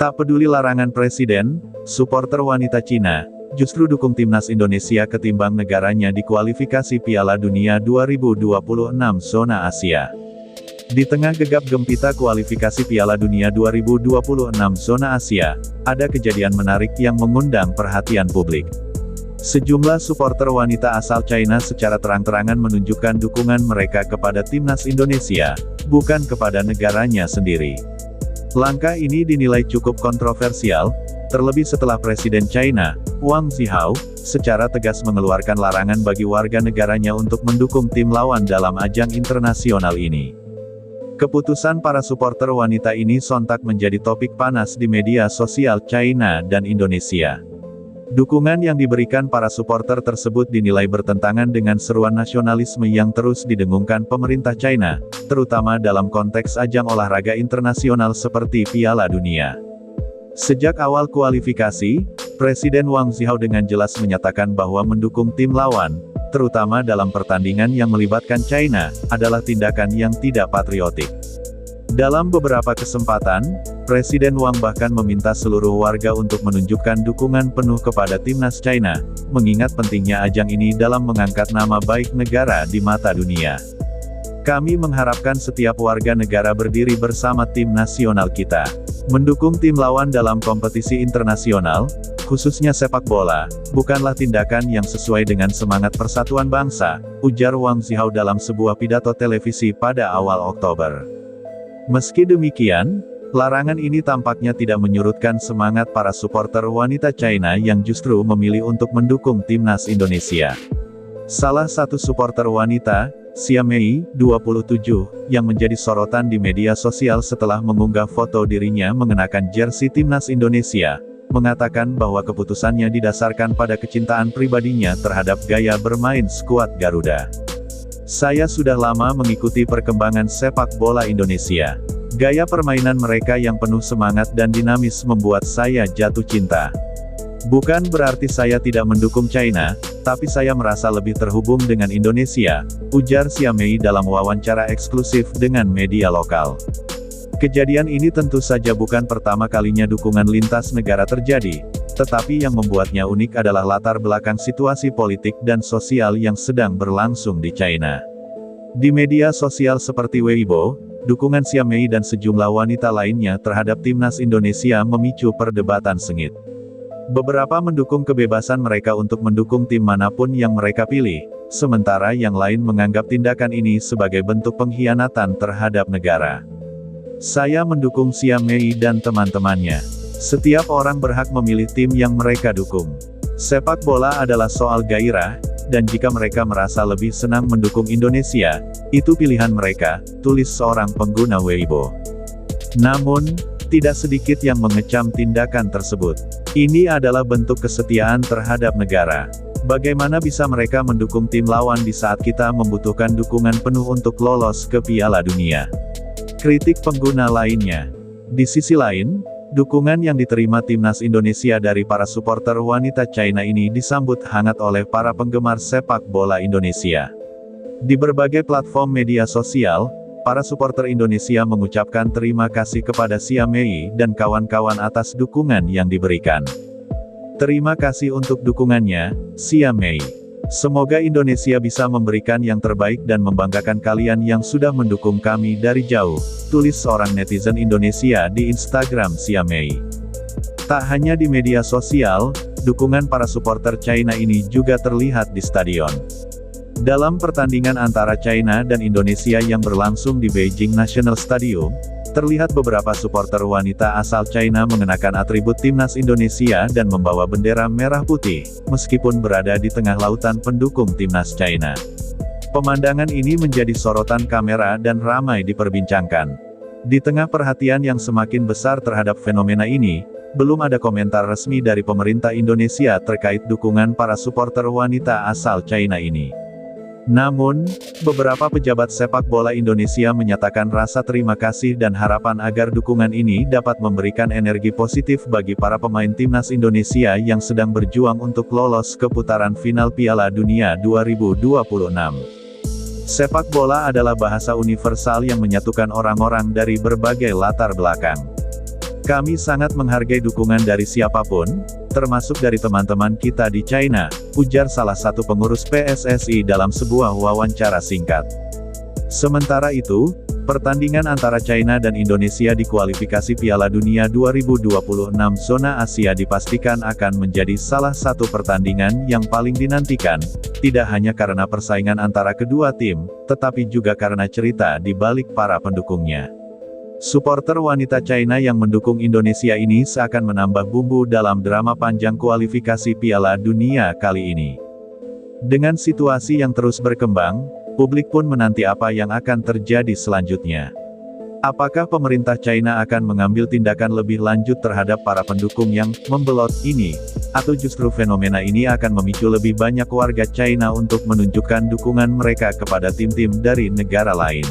Tak peduli larangan presiden, supporter wanita Cina justru dukung timnas Indonesia ketimbang negaranya di kualifikasi Piala Dunia 2026 zona Asia. Di tengah gegap gempita kualifikasi Piala Dunia 2026 zona Asia, ada kejadian menarik yang mengundang perhatian publik. Sejumlah supporter wanita asal China secara terang-terangan menunjukkan dukungan mereka kepada timnas Indonesia, bukan kepada negaranya sendiri. Langkah ini dinilai cukup kontroversial, terlebih setelah Presiden China, Wang Zhihao, secara tegas mengeluarkan larangan bagi warga negaranya untuk mendukung tim lawan dalam ajang internasional ini. Keputusan para supporter wanita ini sontak menjadi topik panas di media sosial China dan Indonesia. Dukungan yang diberikan para supporter tersebut dinilai bertentangan dengan seruan nasionalisme yang terus didengungkan pemerintah China, terutama dalam konteks ajang olahraga internasional seperti Piala Dunia. Sejak awal kualifikasi, Presiden Wang Zhihao dengan jelas menyatakan bahwa mendukung tim lawan, terutama dalam pertandingan yang melibatkan China, adalah tindakan yang tidak patriotik. Dalam beberapa kesempatan, Presiden Wang bahkan meminta seluruh warga untuk menunjukkan dukungan penuh kepada timnas China, mengingat pentingnya ajang ini dalam mengangkat nama baik negara di mata dunia. Kami mengharapkan setiap warga negara berdiri bersama tim nasional kita. Mendukung tim lawan dalam kompetisi internasional, khususnya sepak bola, bukanlah tindakan yang sesuai dengan semangat persatuan bangsa, ujar Wang Zhihao dalam sebuah pidato televisi pada awal Oktober. Meski demikian, larangan ini tampaknya tidak menyurutkan semangat para supporter wanita China yang justru memilih untuk mendukung timnas Indonesia. Salah satu supporter wanita, Xia Mei, 27, yang menjadi sorotan di media sosial setelah mengunggah foto dirinya mengenakan jersey timnas Indonesia, mengatakan bahwa keputusannya didasarkan pada kecintaan pribadinya terhadap gaya bermain skuad Garuda. Saya sudah lama mengikuti perkembangan sepak bola Indonesia. Gaya permainan mereka yang penuh semangat dan dinamis membuat saya jatuh cinta. Bukan berarti saya tidak mendukung China, tapi saya merasa lebih terhubung dengan Indonesia, ujar Xia Mei dalam wawancara eksklusif dengan media lokal. Kejadian ini tentu saja bukan pertama kalinya dukungan lintas negara terjadi, tetapi yang membuatnya unik adalah latar belakang situasi politik dan sosial yang sedang berlangsung di China. Di media sosial seperti Weibo, dukungan Xia Mei dan sejumlah wanita lainnya terhadap timnas Indonesia memicu perdebatan sengit. Beberapa mendukung kebebasan mereka untuk mendukung tim manapun yang mereka pilih, sementara yang lain menganggap tindakan ini sebagai bentuk pengkhianatan terhadap negara. Saya mendukung Xia Mei dan teman-temannya. Setiap orang berhak memilih tim yang mereka dukung. Sepak bola adalah soal gairah, dan jika mereka merasa lebih senang mendukung Indonesia, itu pilihan mereka, tulis seorang pengguna Weibo. Namun, tidak sedikit yang mengecam tindakan tersebut. Ini adalah bentuk kesetiaan terhadap negara. Bagaimana bisa mereka mendukung tim lawan di saat kita membutuhkan dukungan penuh untuk lolos ke Piala Dunia? Kritik pengguna lainnya. Di sisi lain, dukungan yang diterima timnas Indonesia dari para supporter wanita China ini disambut hangat oleh para penggemar sepak bola Indonesia. Di berbagai platform media sosial, para supporter Indonesia mengucapkan terima kasih kepada Xia Mei dan kawan-kawan atas dukungan yang diberikan. Terima kasih untuk dukungannya, Xia Mei. Semoga Indonesia bisa memberikan yang terbaik dan membanggakan kalian yang sudah mendukung kami dari jauh, tulis seorang netizen Indonesia di Instagram Xia Mei. Tak hanya di media sosial, dukungan para supporter China ini juga terlihat di stadion. Dalam pertandingan antara China dan Indonesia yang berlangsung di Beijing National Stadium, terlihat beberapa supporter wanita asal China mengenakan atribut timnas Indonesia dan membawa bendera merah putih, meskipun berada di tengah lautan pendukung timnas China. Pemandangan ini menjadi sorotan kamera dan ramai diperbincangkan. Di tengah perhatian yang semakin besar terhadap fenomena ini, belum ada komentar resmi dari pemerintah Indonesia terkait dukungan para supporter wanita asal China ini. Namun, beberapa pejabat sepak bola Indonesia menyatakan rasa terima kasih dan harapan agar dukungan ini dapat memberikan energi positif bagi para pemain timnas Indonesia yang sedang berjuang untuk lolos ke putaran final Piala Dunia 2026. Sepak bola adalah bahasa universal yang menyatukan orang-orang dari berbagai latar belakang. Kami sangat menghargai dukungan dari siapapun, termasuk dari teman-teman kita di China, ujar salah satu pengurus PSSI dalam sebuah wawancara singkat. Sementara itu, pertandingan antara China dan Indonesia di kualifikasi Piala Dunia 2026 zona Asia dipastikan akan menjadi salah satu pertandingan yang paling dinantikan, tidak hanya karena persaingan antara kedua tim, tetapi juga karena cerita di balik para pendukungnya. Suporter wanita China yang mendukung Indonesia ini seakan menambah bumbu dalam drama panjang kualifikasi Piala Dunia kali ini. Dengan situasi yang terus berkembang, publik pun menanti apa yang akan terjadi selanjutnya. Apakah pemerintah China akan mengambil tindakan lebih lanjut terhadap para pendukung yang membelot ini, atau justru fenomena ini akan memicu lebih banyak warga China untuk menunjukkan dukungan mereka kepada tim-tim dari negara lain?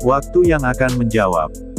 Waktu yang akan menjawab.